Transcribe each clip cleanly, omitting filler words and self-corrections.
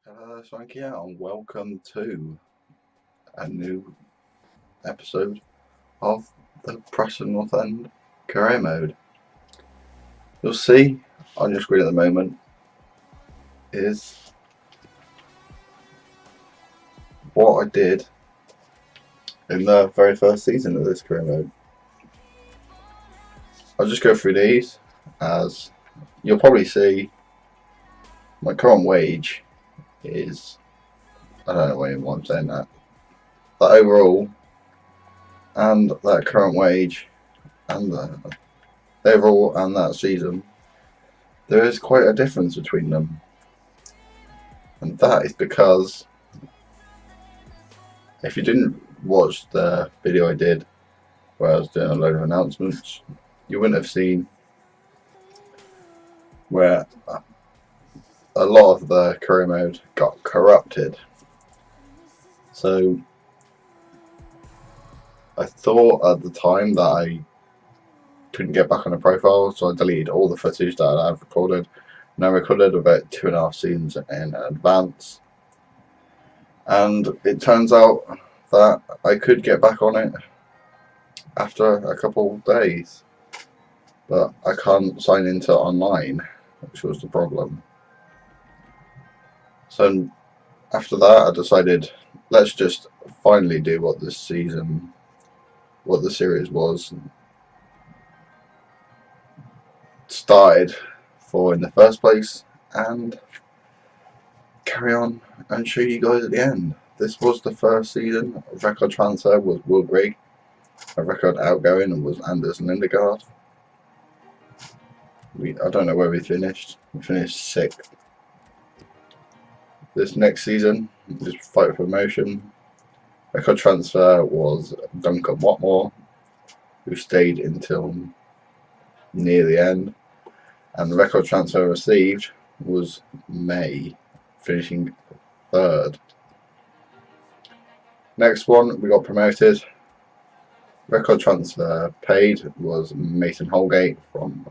Hello, thank you, and welcome to a new episode of the Preston North End career mode. You'll see on your screen at the moment is what I did in the very first season of this career mode. I'll just go through these as you'll probably see my current wage is, I don't know why I'm saying that, but overall and that current wage and the overall and that season, there is quite a difference between them. And that is because if you didn't watch the video I did where I was doing a load of announcements, you wouldn't have seen where a lot of the career mode got corrupted. So I thought at the time that I couldn't get back on the profile, so I deleted all the footage that I've recorded. And I recorded about 2.5 seasons in advance. And it turns out that I could get back on it after a couple of days, but I can't sign into online, which was the problem. So after that, I decided let's just finally do what this season, what the series was started for in the first place, and carry on and show you guys at the end. This was the first season. Record transfer was Will Grigg. A record outgoing was Anders Lindegaard. I don't know where we finished. We finished 6th. This next season, just fight for promotion. Record transfer was Duncan Watmore, who stayed until near the end. And the record transfer received was May, finishing 3rd. Next one, we got promoted. Record transfer paid was Mason Holgate from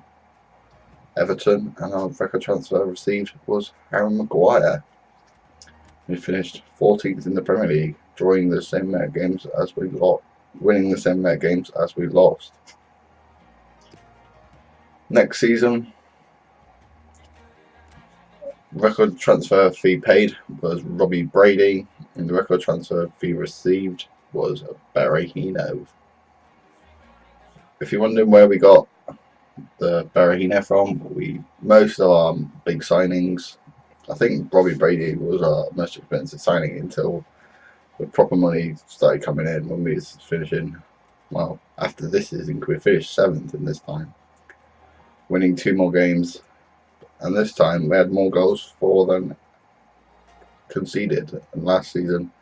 Everton, and our record transfer received was Harry Maguire. We finished 14th in the Premier League, drawing the same amount of games as we lost, winning the same amount of games as we lost. Next season, record transfer fee paid was Robbie Brady, and the record transfer fee received was Berahino. If you're wondering where we got the Berahino from, most of our big signings, I think Robbie Brady was our most expensive signing until the proper money started coming in when we was finishing. Well, after this season, we finished 7th in this time, winning 2 more games, and this time we had more goals for than conceded. And last season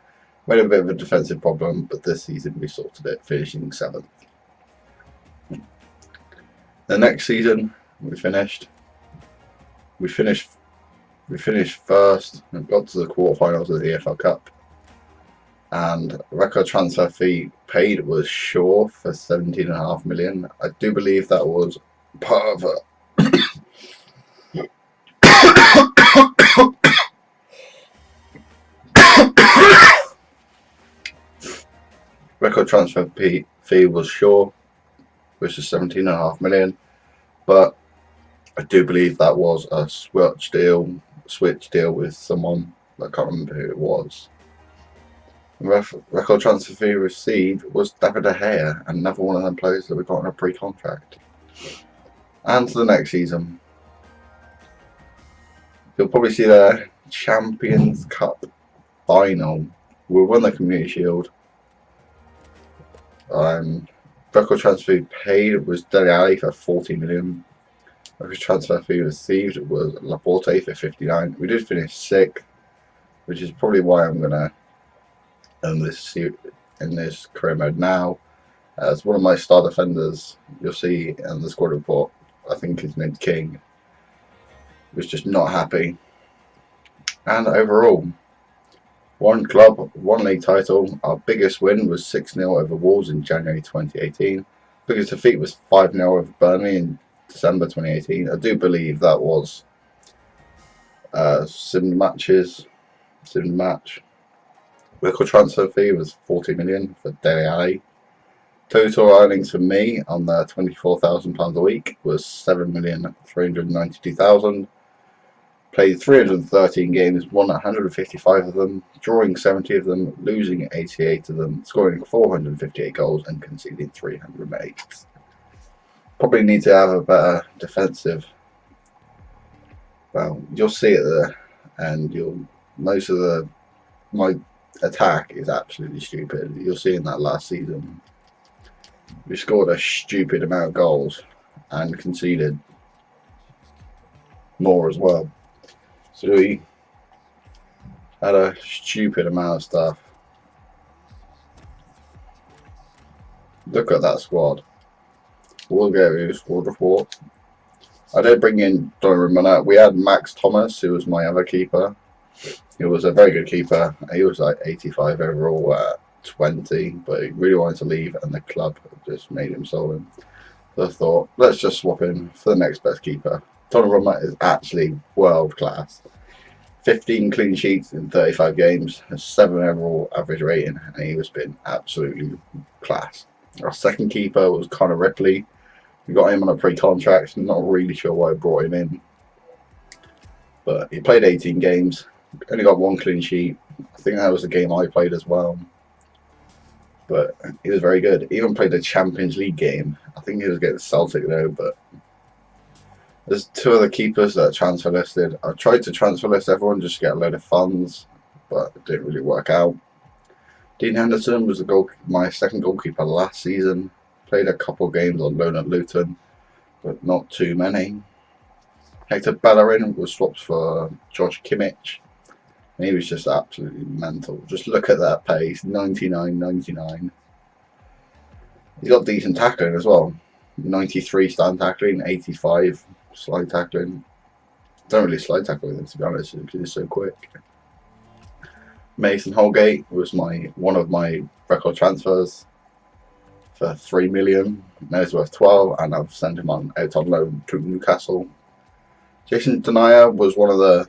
we had a bit of a defensive problem, but this season we sorted it, finishing 7th. The next season we finished 1st and got to the quarterfinals of the EFL Cup. And record transfer fee paid was Shaw for 17.5 million. I do believe that was part of record transfer fee was Shaw, which is 17.5 million, but I do believe that was a switch deal with someone. I can't remember who it was. Record transfer fee received was David De Gea, another one of them players that we got on a pre-contract. And to the next season, you'll probably see the Champions Cup final. We won the Community Shield. Record transfer fee paid was Dele Alli for 40 million. Record transfer fee received was Laporte for 59. We did finish 6th, which is probably why I'm gonna in this career mode now. As one of my star defenders, you'll see in the squad report, I think his name's King, was just not happy. And overall, 1 club, 1 league title. Our biggest win was 6-0 over Wolves in January 2018. Biggest defeat was 5-0 over Burnley in December 2018. I do believe that was similar matches. Didn't match. Record transfer fee was 40 million for Dele Alli. Total earnings for me on the £24,000 a week was 7,392,000. Played 313 games, won 155 of them, drawing 70 of them, losing 88 of them, scoring 458 goals and conceding 308. Probably need to have a better defensive. Well, you'll see it there, and most of my attack is absolutely stupid. You'll see in that last season, we scored a stupid amount of goals and conceded more as well. So we had a stupid amount of stuff. Look at that squad. We'll go to squad report. I did bring in Donnarumma. We had Max Thomas, who was my other keeper. He was a very good keeper. He was like 85 overall at 20, but he really wanted to leave, and the club just made him sell him. So I thought, let's just swap him for the next best keeper. Donnarumma is actually world class. 15 clean sheets in 35 games, a 7 overall average rating, and he has been absolutely class. Our second keeper was Connor Ripley. We got him on a pre-contract. Not really sure why I brought him in, but he played 18 games, only got 1 clean sheet. I think that was the game I played as well. But he was very good. He even played a Champions League game. I think he was getting Celtic though, but there's 2 other keepers that are transfer listed. I tried to transfer list everyone just to get a load of funds, but it didn't really work out. Dean Henderson was my second goalkeeper last season. Played a couple of games on loan at Luton, but not too many. Hector Bellerin was swapped for Josh Kimmich. And he was just absolutely mental. Just look at that pace, 99. He's got decent tackling as well. 93 stand tackling, 85 slide tackling. Don't really slide tackle with him, to be honest, because he's so quick. Mason Holgate was one of my record transfers for 3 million. Now he's worth 12, and I've sent him out on loan to Newcastle. Jason Denayer was one of the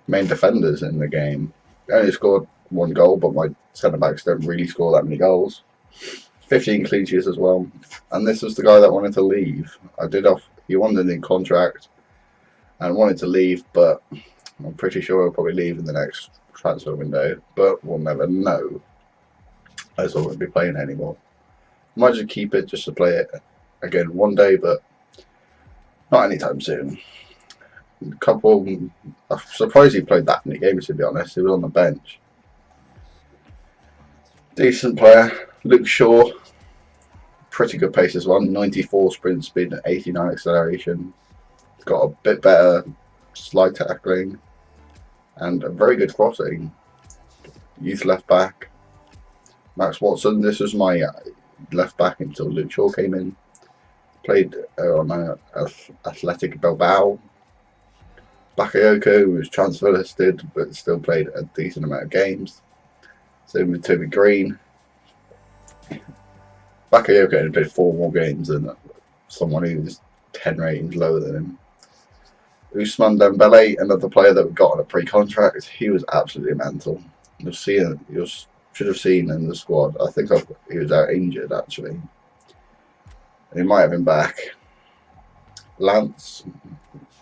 main defenders in the game. He only scored 1 goal, but my centre-backs don't really score that many goals. 15 clean sheets as well. And this was the guy that wanted to leave. He wanted a new contract and wanted to leave, but I'm pretty sure he'll probably leave in the next transfer window, but we'll never know, as I won't be playing anymore. Might just keep it just to play it again one day, but not anytime soon. I'm surprised he played that many games, to be honest. He was on the bench. Decent player. Luke Shaw, pretty good pace as well. 94 sprint speed and 89 acceleration. Got a bit better slide tackling and a very good crossing. Youth left back. Max Watson, this was my left back until Luke Shaw came in. Played on Athletic Bilbao. Bakayoko was transfer listed, but still played a decent amount of games. Same with Toby Green. Bakayoko only played 4 more games than someone who was 10 ratings lower than him. Ousmane Dembele, another player that we got on a pre-contract, he was absolutely mental. You should have seen in the squad. I think he was out injured actually. And he might have been back. Lance,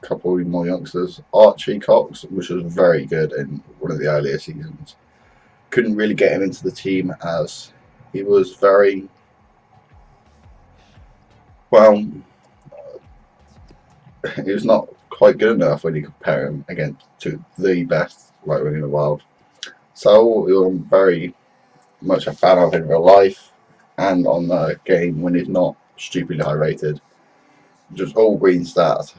a couple more youngsters. Archie Cox, which was very good in one of the earlier seasons. Couldn't really get him into the team as he was very he was not quite good enough when you compare him to the best right wing in the world. So I'm very much a fan of in real life and on the game when he's not stupidly high rated. Just all green stats,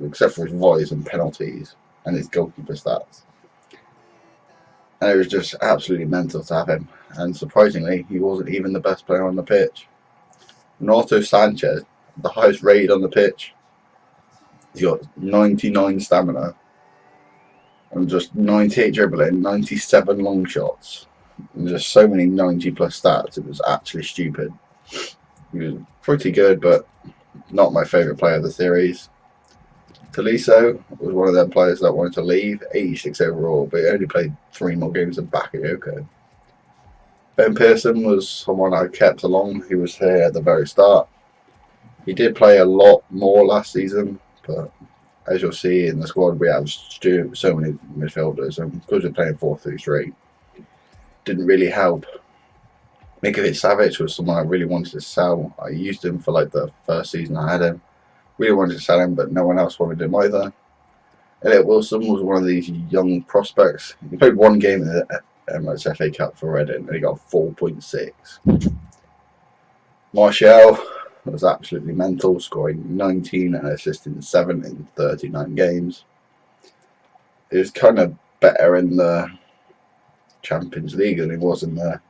except for his volleys and penalties and his goalkeeper stats. And it was just absolutely mental to have him. And surprisingly, he wasn't even the best player on the pitch. Renato Sanchez, the highest rated on the pitch. He's got 99 stamina and just 98 dribbling, 97 long shots. And just so many 90 plus stats, it was actually stupid. He was pretty good, but not my favourite player of the series. Tolisso was one of them players that wanted to leave, 86 overall, but he only played 3 more games than Bakayoko. Ben Pearson was someone I kept along. He was here at the very start. He did play a lot more last season, but as you'll see in the squad, we have so many midfielders, and because we're playing 4-3-3, didn't really help. Mikovic Savic was someone I really wanted to sell. I used him for like the first season I had him. Really wanted to sell him, but no one else wanted him either. Elliot Wilson was one of these young prospects. He played 1 game in the Emirates FA Cup for Reading, and he got 4.6. Martial was absolutely mental, scoring 19 and assisting 7 in 39 games. He was kind of better in the Champions League than he was in the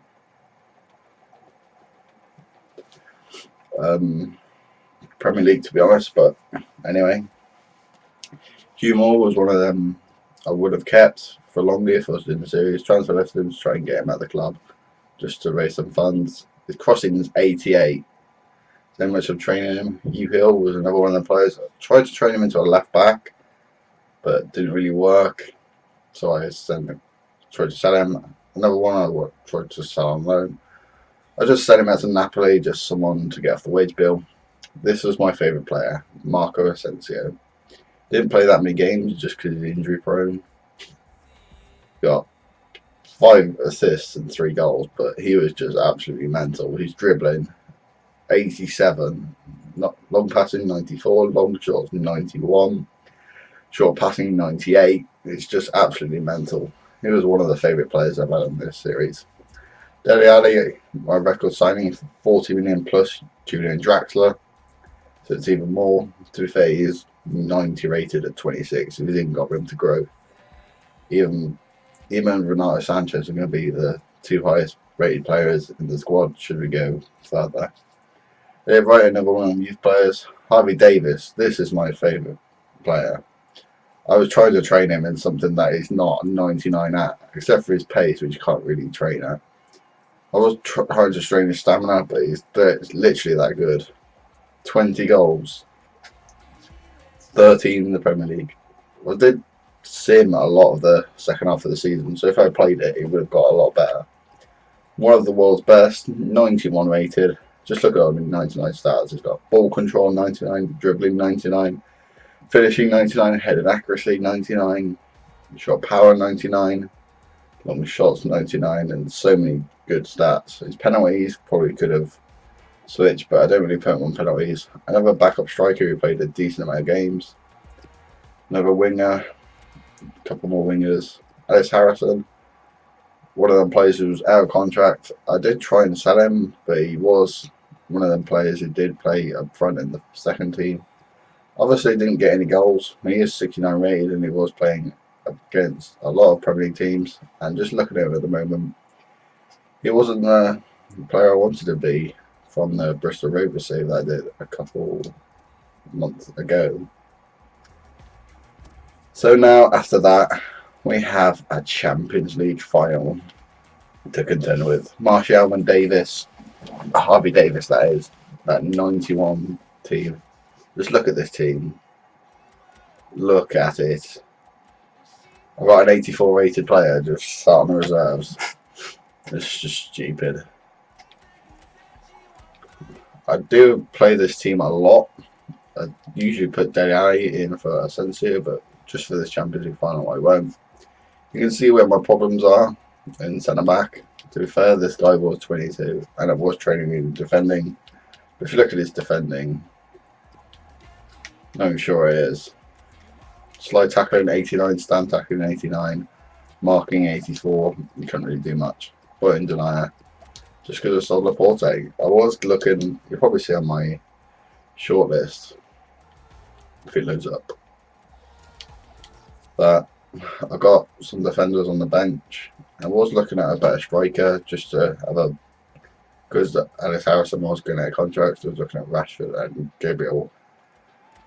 Premier League, to be honest, but anyway. Hugh Moore was one of them I would have kept for longer if I was in the series. Transfer left him to try and get him at the club just to raise some funds. His crossing is 88. So much of training him. Hugh Hill was another one of the players. I tried to train him into a left back, but it didn't really work. So I tried to sell him. Another one I tried to sell on loan. I just sent him out to Napoli, just someone to get off the wage bill. This was my favourite player, Marco Asensio. Didn't play that many games just because he's injury prone. Got 5 assists and 3 goals, but he was just absolutely mental. He's dribbling 87, not long passing 94, long shots 91, short passing 98. It's just absolutely mental. He was one of the favourite players I've had in this series. Dele Alli, my record signing for 40 million plus Julian Draxler. So it's even more. To be fair, he is 90 rated at 26. He's even got room to grow. Even Renato Sanchez are going to be the 2 highest rated players in the squad should we go further. They've right another one of youth players, Harvey Davis. This is my favourite player. I was trying to train him in something that he's not 99 at, except for his pace, which you can't really train at. I was trying to strain his stamina, but it's literally that good. 20 goals, 13 in the Premier League. I did sim a lot of the second half of the season, so if I played it, it would have got a lot better. One of the world's best, 91 rated. Just look at him in 99 stats. He's got ball control 99, dribbling 99, finishing 99, headed accuracy 99, shot power 99, long shots 99, and so many good stats. His penalties probably could have switched, but I don't really put him on penalties. Another backup striker who played a decent amount of games. Another winger, a couple more wingers. Alice Harrison, one of them players who was out of contract. I did try and sell him, but he was one of them players who did play up front in the second team. Obviously didn't get any goals. He is 69 rated and he was playing against a lot of Premier League teams, and just looking at him at the moment, he wasn't the player I wanted to be from the Bristol Rovers save that I did a couple months ago. So now after that, we have a Champions League final to contend with. Martial and Davis, Harvey Davis that is, that 91 team. Just look at this team. Look at it. I've got an 84 rated player just sat on the reserves. It's just stupid. I do play this team a lot. I usually put Dele Alli in for Asensio, but just for this Champions League final I won't. You can see where my problems are in centre back. To be fair, this guy was 22 and I was training in defending. But if you look at his defending, I'm sure it is. Slide tackling 89, stand tackling 89, marking 84. You can't really do much. But in denier, just because I sold Laporte. I was looking, you'll probably see on my shortlist if it loads up, that I got some defenders on the bench. I was looking at a better striker just to have a, because Alice Harrison was going to get a contract. I was looking at Rashford and Gabriel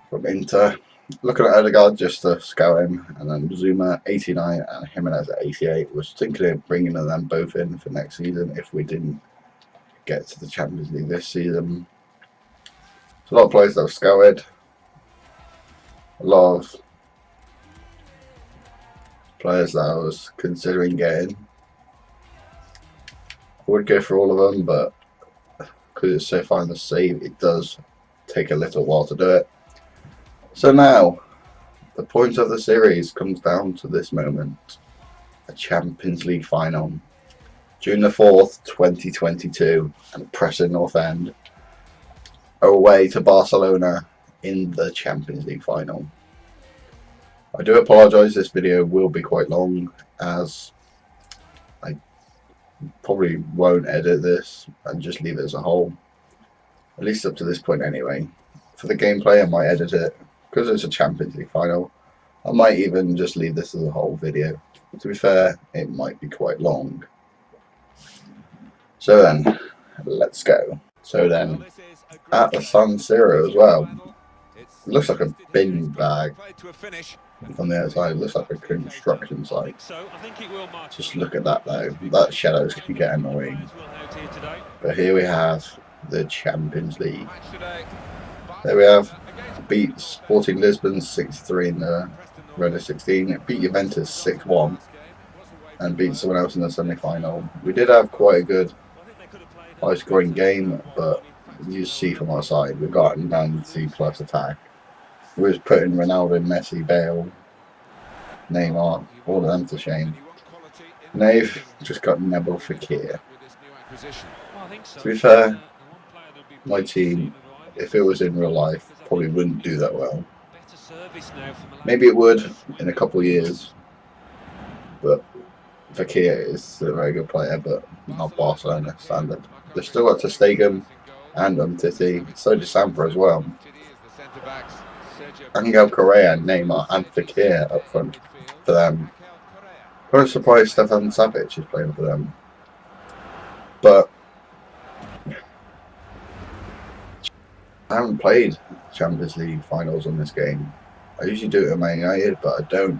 from Inter. Looking at Odegaard just to scout him, and then Zuma 89 and Jimenez at 88. Was thinking of bringing them both in for next season if we didn't get to the Champions League this season. There's a lot of players that I've scouted. a lot of players that I was considering getting. I would go for all of them, but because it's so far in the save, it does take a little while to do it. So now, the point of the series comes down to this moment. A Champions League final. June the 4th, 2022, and Preston North End are away to Barcelona in the Champions League final. I do apologise, this video will be quite long, as I probably won't edit this and just leave it as a whole. At least up to this point anyway. For the gameplay I might edit it, because it's a Champions League final. I might even just leave this as a whole video. To be fair, it might be quite long. So then, let's go. So then, at the San Siro as well, it looks like a bin bag on the outside. It looks like a construction site. Just look at that though. That shadows can get annoying. But here we have the Champions League. There we have. Beat Sporting Lisbon 6-3 in the round of 16. It beat Juventus 6-1 and beat someone else in the semi-final. We did have quite a good high-scoring game, but you see from our side we've got 90 plus attack. We was putting Ronaldo, Messi, Bale, Neymar, all of them to shame. And they've just got Nebel Fekir. To be fair, my team, if it was in real life, probably wouldn't do that well. Maybe it would in a couple of years, but Fekir is a very good player, but not Barcelona standard. They've still got Stegen and Umtiti, so does Samper as well. Angel Correa, Neymar and Fekir up front for them. Quite surprised Stefan Savic is playing for them. But I haven't played Champions League finals on this game. I usually do it at Man United, but I don't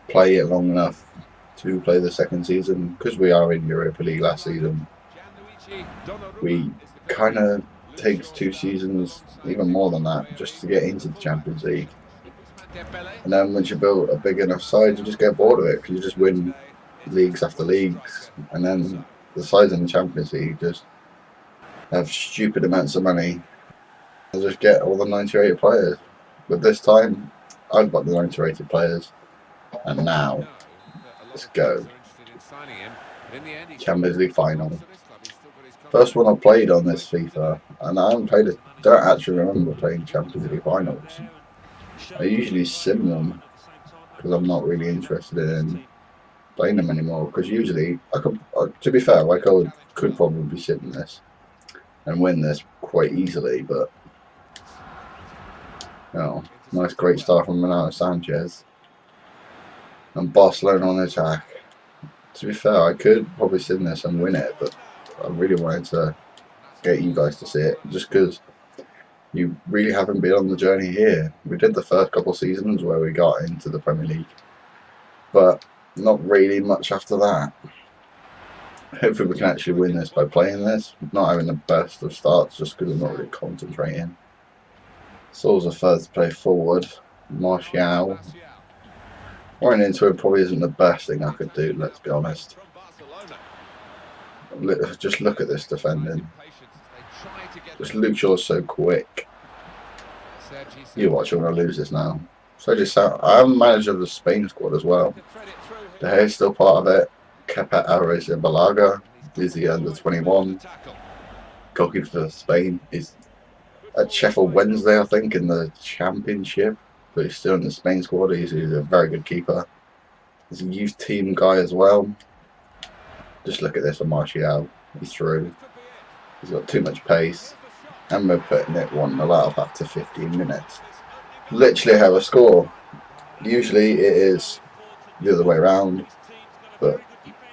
play it long enough to play the second season because we are in Europa League last season. We kind of takes 2 seasons, even more than that, just to get into the Champions League. And then once you build a big enough side, you just get bored of it because you just win leagues after leagues, and then the sides in the Champions League just have stupid amounts of money. I'll just get all the 90 rated players. But this time, I've got the 90 rated players. And now, let's go. Champions League final. First one I played on this FIFA, and I haven't played it. Don't actually remember playing Champions League finals. I usually sim them because I'm not really interested in playing them anymore. Because usually, to be fair, I could probably sim this and win this quite easily, but. Oh, nice great start from Ronaldo Sanchez. And Barcelona on the attack. To be fair, I could probably sim this and win it, but I really wanted to get you guys to see it, just because you really haven't been on the journey here. We did the first couple of seasons where we got into the Premier League, but not really much after that. Hopefully we can actually win this by playing this, not having the best of starts just because I'm not really concentrating. Saul's a third to play forward. Martial. Running into it probably isn't the best thing I could do, let's be honest. Just look at this defending. Just Luke Shaw's so quick. You watch, I'm going to lose this now. So just I'm manager of the Spain squad as well. De Gea's still part of it. Kepa Arrizabalaga is the under 21. Goalkeeper for Spain is at Sheffield Wednesday, I think, in the Championship, but he's still in the Spain squad. He's a very good keeper. He's a youth team guy as well. Just look at this for Martial. He's through. He's got too much pace, and we're putting it 1-0 up after 15 minutes. Literally have a score. Usually it is the other way around, but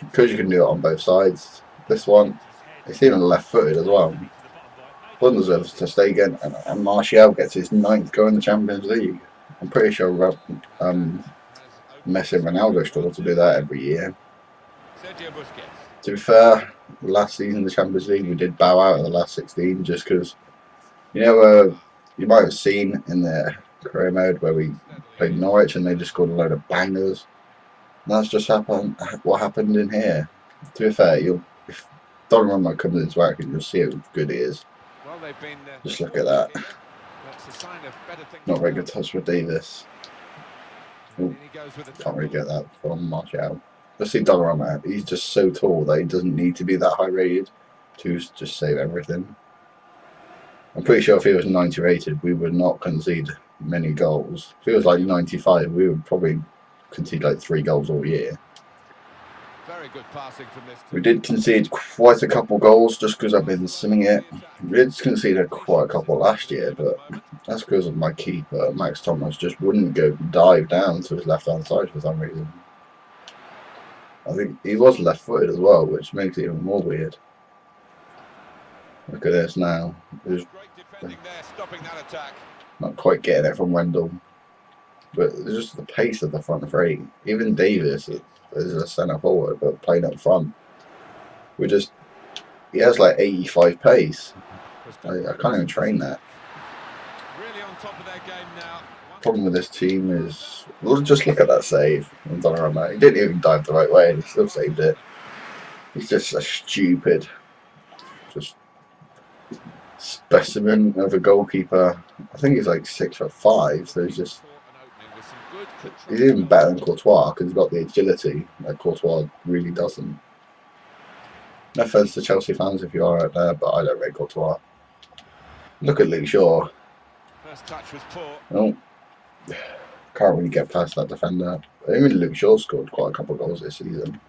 because you can do it on both sides, this one, it's even left-footed as well. One deserves to stay again, and Martial gets his 9th goal in the Champions League. I'm pretty sure Messi and Ronaldo struggle to do that every year. To be fair, last season in the Champions League we did bow out of the last 16 just because, you know, you might have seen in the career mode where we played Norwich and they just scored a load of bangers. And that's just what happened in here. To be fair, if Donnarumma comes into action, you'll see how good he is. Just look at that. Not very good touch with Davis. Ooh, can't really get that from Martial. Let's see Donnarumma. He's just so tall that he doesn't need to be that high rated to just save everything. I'm pretty sure if he was 90 rated, we would not concede many goals. If he was like 95, we would probably concede like 3 goals all year. Very good passing from this. We did concede quite a couple goals just because I've been simming it. We did concede quite a couple last year, but that's because of my keeper. Max Thomas just wouldn't dive down to his left-hand side for some reason. I think he was left-footed as well, which makes it even more weird. Look at this now. Not quite getting it from Wendell. But it's just the pace of the front three. Even Davis is a centre forward, but playing up front. He has like 85 pace. I can't even train that. Problem with this team is, well, just look at that save from Donnarumma. He didn't even dive the right way and he still saved it. He's just a stupid, just specimen of a goalkeeper. I think he's like 6'5", so he's even better than Courtois because he's got the agility that Courtois really doesn't. No offense to Chelsea fans if you are out there, but I don't rate Courtois. Look at Luke Shaw. First touch was poor. Oh, can't really get past that defender. Even Luke Shaw scored quite a couple of goals this season.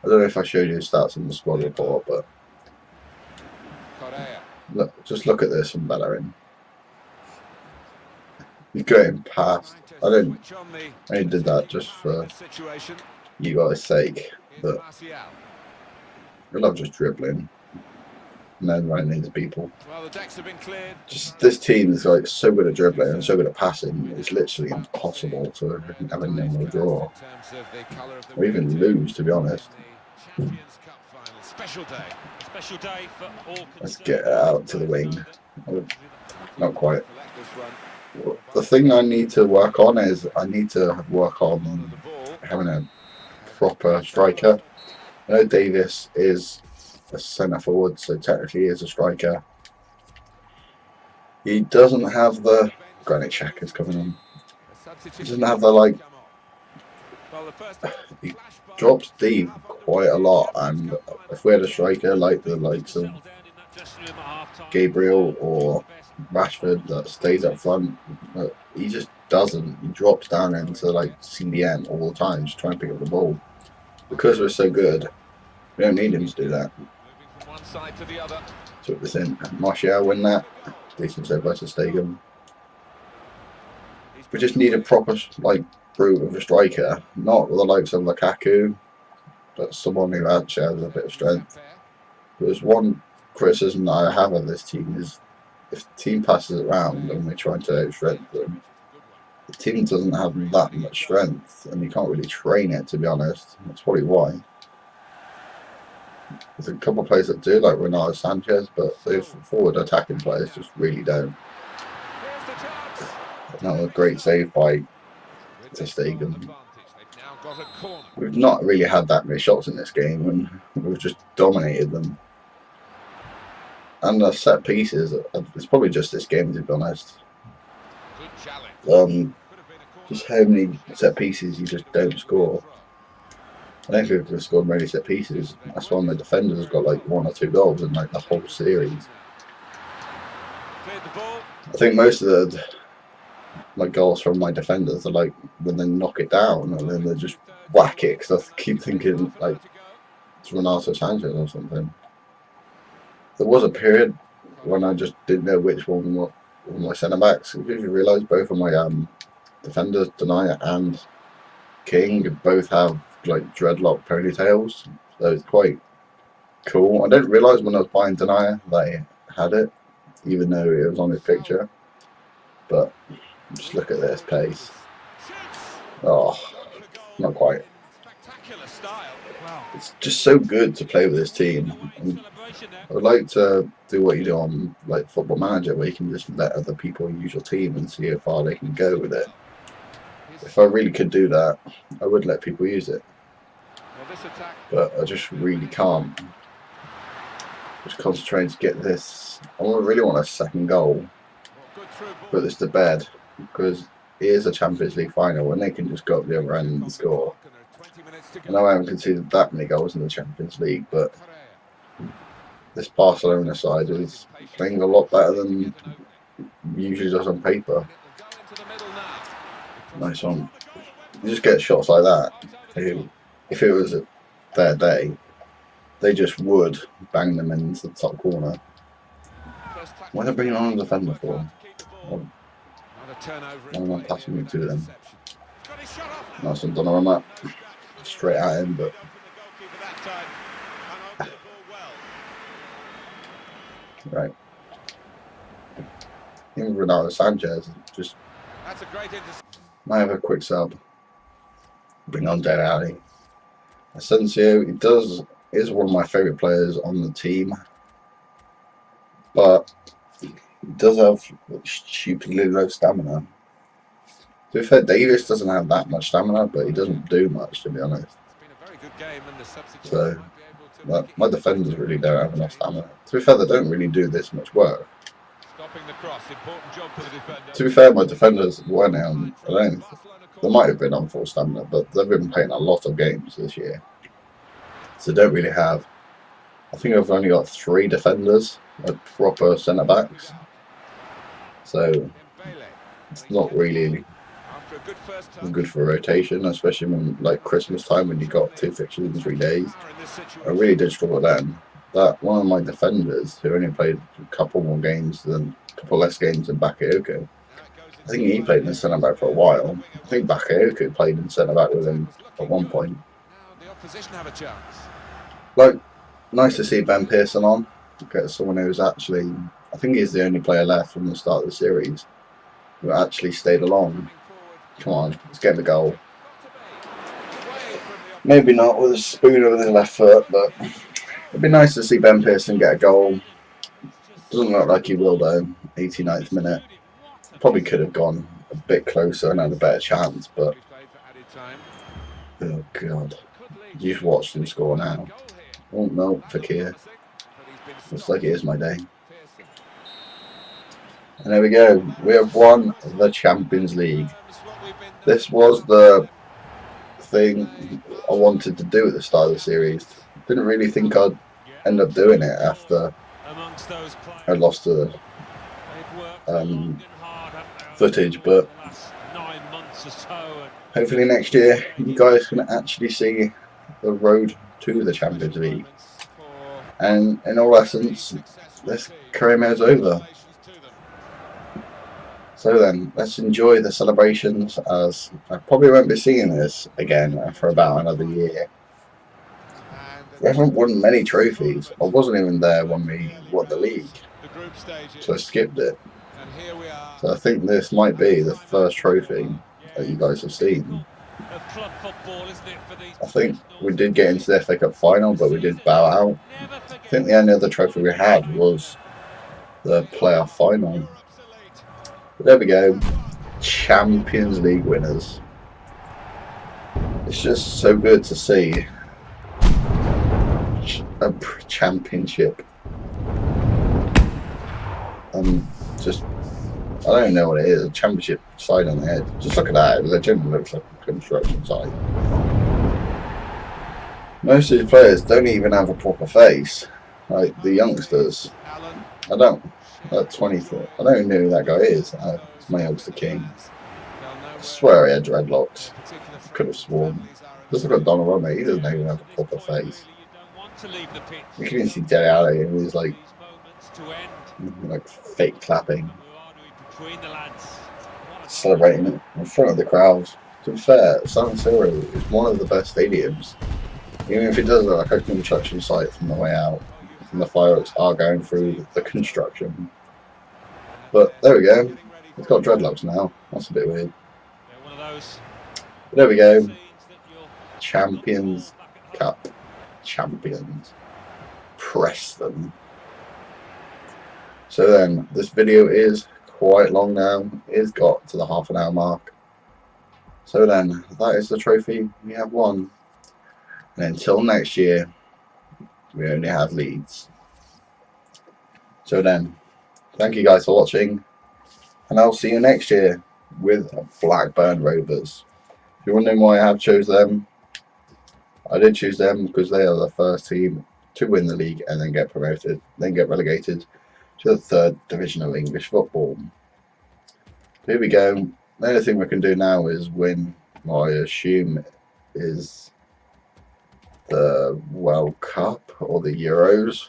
I don't know if I showed you his stats in the squad report, but just look at this from Bellerin. He's going past. I only did that just for you guys' sake, but I love just dribbling and then running into people. Just this team is like so good at dribbling and so good at passing. It's literally impossible to have a nil or draw, or even lose, to be honest. Let's get it out to the wing. Not quite. The thing I need to work on is I need to work on having a proper striker. I know Davis is a centre forward, so technically he is a striker. He doesn't have the Granit Xhaka's coming on. He doesn't have the he drops deep quite a lot, and if we had a striker like the likes of Gabriel or Rashford that stays up front, but he just doesn't. He drops down into like CDM all the time, just trying to pick up the ball. Because we're so good, we don't need him to do that. Took this in. Martial win that. Decent save by Stegen. We just need a proper brute of a striker, not the likes of Lukaku, but someone who actually has a bit of strength. There's one criticism that I have of this team is if the team passes around and we're trying to outstrength them, the team doesn't have that much strength and you can't really train it, to be honest. That's probably why. There's a couple of players that do, like Ronaldo Sanchez, but those forward attacking players just really don't. Another great save by Stegen. We've not really had that many shots in this game and we've just dominated them. And the set pieces, it's probably just this game, to be honest. Just how many set pieces you just don't score. I don't think we've scored many set pieces. That's why my defenders got like 1 or 2 goals in like the whole series. I think most of the goals from my defenders are like when they knock it down and then they just whack it, because I keep thinking like it's Ronaldo Sanchez or something. There was a period when I just didn't know which one were my centre backs. If you realise both of my defenders, Denier and King, both have like dreadlock ponytails, so it's quite cool. I didn't realise when I was buying Denier that he had it, even though it was on his picture. But just look at this pace. Oh, not quite. Spectacular style. Wow. It's just so good to play with this team. And I would like to do what you do on like Football Manager, where you can just let other people use your team and see how far they can go with it. If I really could do that, I would let people use it. But I just really can't. Just concentrating to get this. I really want a second goal. Put this to bed, because it is a Champions League final and they can just go up the other end and score. I know I haven't conceded that many goals in the Champions League, but this Barcelona side is playing a lot better than usually does on paper. Nice one. You just get shots like that. If it was their day, they just would bang them into the top corner. Why are they bringing on a defender for? I'm not passing it to them. Nice one, Donnarumma. Straight at him, but right. Even Ronaldo Sanchez just might have a quick sub. Bring on Dele Alli. Asensio, is one of my favourite players on the team, but he does have stupidly low stamina. To be fair, Davis doesn't have that much stamina, but he doesn't do much, to be honest. So, my defenders really don't have enough stamina. To be fair, they don't really do this much work. To be fair, my defenders weren't on, they might have been on full stamina, but they've been playing a lot of games this year. So they don't really have. I think I've only got 3 defenders, like proper centre backs. So it's not really good for a rotation, especially when like Christmas time when you got 2 fixtures in 3 days. I really did struggle then. That one of my defenders who only played a couple more games than a couple less games than Bakayoko. I think he played in centre back for a while. I think Bakayoko played in centre back with him at one point. Like, nice to see Ben Pearson on. Get someone who's actually, I think he's the only player left from the start of the series who actually stayed along. Come on, let's get the goal. Maybe not with a spoon over his left foot, but it'd be nice to see Ben Pearson get a goal. Doesn't look like he will though. 89th minute. Probably could have gone a bit closer and had a better chance, but oh god. You've watched him score now. Oh no, Fakir. Looks like it is my day. And there we go. We have won the Champions League. This was the thing I wanted to do at the start of the series. Didn't really think I'd end up doing it after I lost the footage, but hopefully next year you guys can actually see the road to the Champions League. And in all essence, this career mode is over. So then, let's enjoy the celebrations, as I probably won't be seeing this again for about another year. We haven't won many trophies. I wasn't even there when we won the league, so I skipped it. So I think this might be the first trophy that you guys have seen. I think we did get into the FA Cup final, but we did bow out. I think the only other trophy we had was the playoff final. But there we go, Champions League winners. It's just so good to see a championship. Just, I don't know what it is, a championship side on the head. Just look at that, it legitimately looks like a construction site. Most of these players don't even have a proper face, like the youngsters. I don't. At 24, I don't even know who that guy is. It's my youngster king. I swear he had dreadlocks. Could have sworn. Just look at Donnarumma, he doesn't even have a proper face. You can even see Dele Alli and he's like fake clapping. Celebrating it in front of the crowds. To be fair, San Siro is one of the best stadiums. Even if it does look like a construction site from the way out. And the fireworks are going through the construction. But there we go. It's got dreadlocks now. That's a bit weird. But there we go. Champions Cup champions, Preston. So then, this video is quite long now. It's got to the half an hour mark. So then, that is the trophy we have won. And until next year, we only have Leeds. So then, thank you guys for watching, and I'll see you next year with Blackburn Rovers. If you're wondering why I have chose them, I did choose them because they are the first team to win the league and then get promoted, then get relegated to the 3rd division of English football. Here we go. The only thing we can do now is win what I assume is the World Cup or the Euros,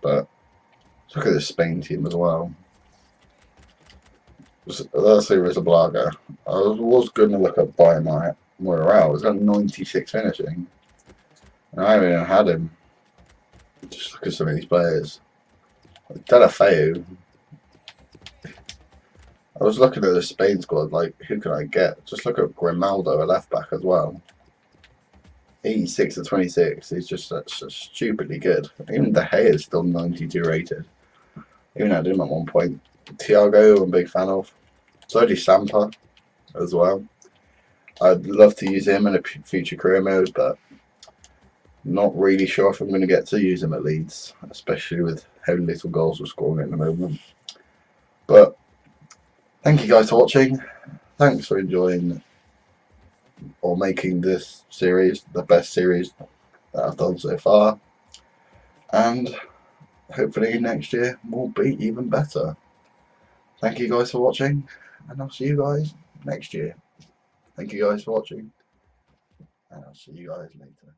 but let's look at the Spain team as well. Let's see Rizabalaga. I was going to look at Bayern Morale. He's got 96 finishing, and I haven't even had him. Just look at some of these players. Delafeu. I was looking at the Spain squad, like, who can I get? Just look at Grimaldo, a left back as well. 86 to 26. He's just stupidly good. Even De Gea is still 92 rated. Even though I did him at one point. Thiago, I'm a big fan of. So did Sampa as well. I'd love to use him in a future career mode, but not really sure if I'm going to get to use him at Leeds, especially with how little goals we're scoring at the moment. But thank you guys for watching. Thanks for enjoying or making this series the best series that I've done so far. And hopefully next year will be even better. Thank you guys for watching, and I'll see you guys next year. Thank you guys for watching, and I'll see you guys later.